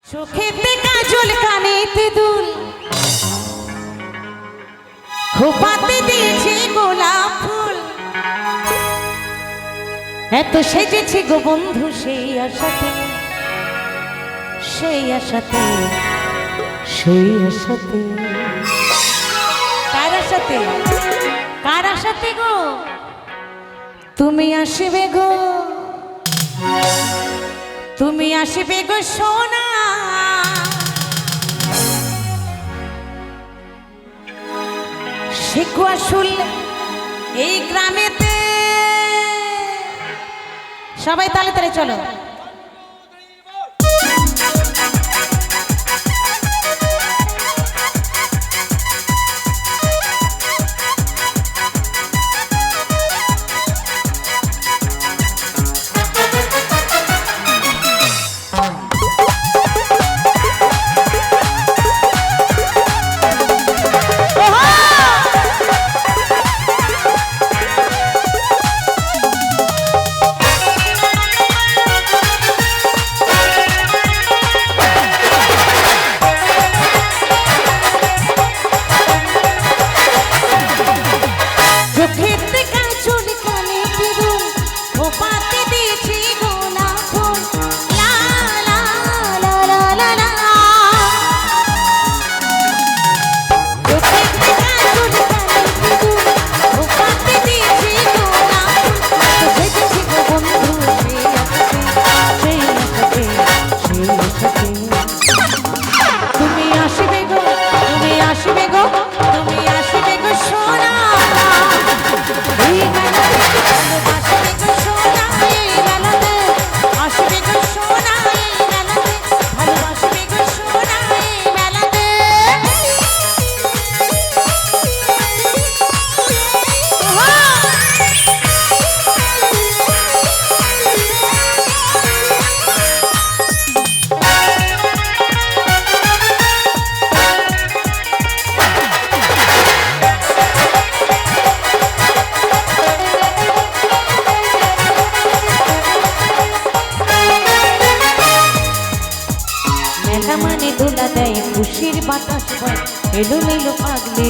চোখেতে কাজল কানেতে দুল খোপাতে দিয়েছে গোলাপ ফুল এত সেজেছে গো বন্ধু সেই আশাতে সেই আশাতে সেই আশাতে কার আশাতে কার আশাতে গো তুমি আসবে গো তুমি আসবে গো সোনা শিখো আসল এই গ্রামেতে সবাই তালে তালে চলো খুশির বাতাস বয় এলোমেলো পাগলে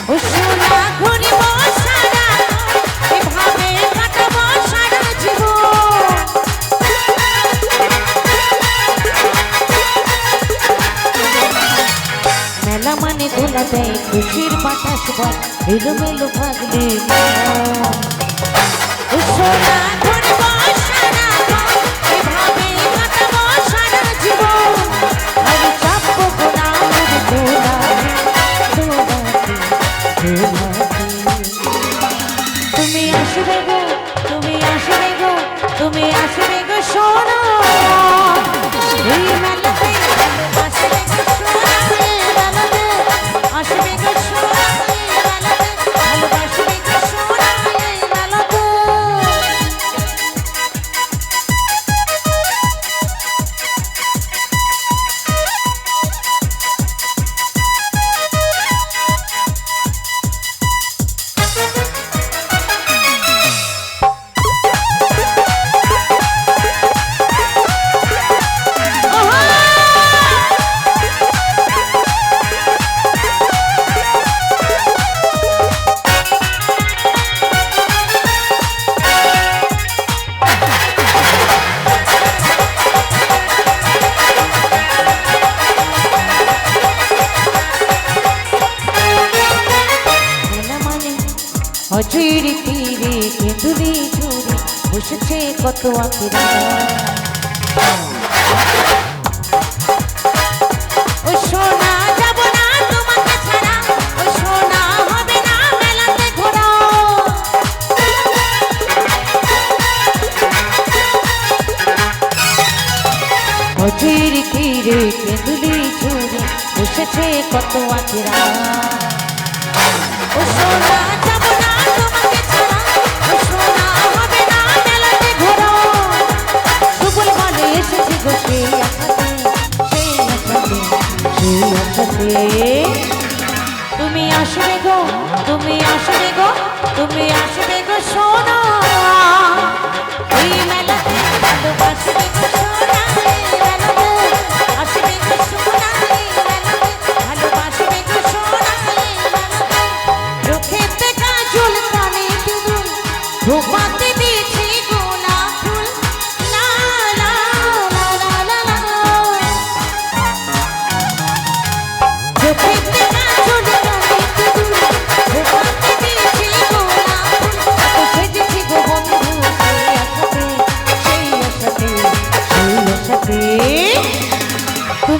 ও সোনা ঘুরিব সারা এভাবে কাটাবো সারা জীবন মেলা মানে দোলা দেয় খুশির বাতাস বয় এলোমেলো পাগলে ও সোনা ঘুরিব সারা এভাবে কাটাবো সারা জীবন তুমি আসবে গো তুমি আসবে গো তুমি আসবে গো সোনা এই মেলাতে আসবে গো সোনা এই মেলাতে আসবে গো সোনা এই মেলাতে ভালোবাসবে গো সোনা এই মেলাতে অজীর তীরে কেঁদুলি ঝুড়ি বসেছে কত আঁকিরা ও সোনা যাব না তোমাকে ছাড়া ও সোনা হবে না মেলাতে ঘোরা অজীর তীরে কেঁদুলি ঝুড়ি বসেছে কত আঁকিরা ও সোনা যাব না তোমাকে ছাড়া ও সোনা হবে না মেলাতে ঘোরা সুবল বলে এসেছি গো সেই আশাতে সেই আশাতে সেই আশাতে তুমি আসবে গো তুমি আসবে গো তুমি আসবে গো সোনা এই মেলাতে ভালোবাসবে গো সোনা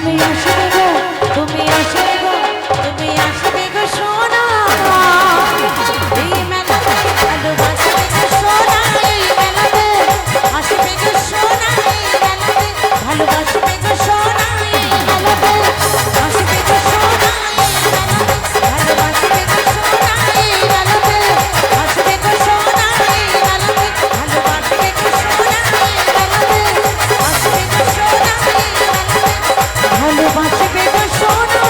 তুমি আসবে গো, তুমি আসবে গো, তুমি আসবে গো সোনা। এই মেলাতে ভালোবাসবে গো সোনা, এই মেলাতে আসবে গো সোনা, এই মেলাতে ভালোবাসবে গো সোনা, এই মেলাতে আসবে গো সোনা, এই মেলাতে ভালোবাসবে গো সোনা, এই মেলাতে আসবে গো সোনা, এই মেলাতে ভালোবাসবে গো সোনা, এই মেলাতে আসবে গো সোনা, এই মেলাতে ভালোবাসবে গো সোনা।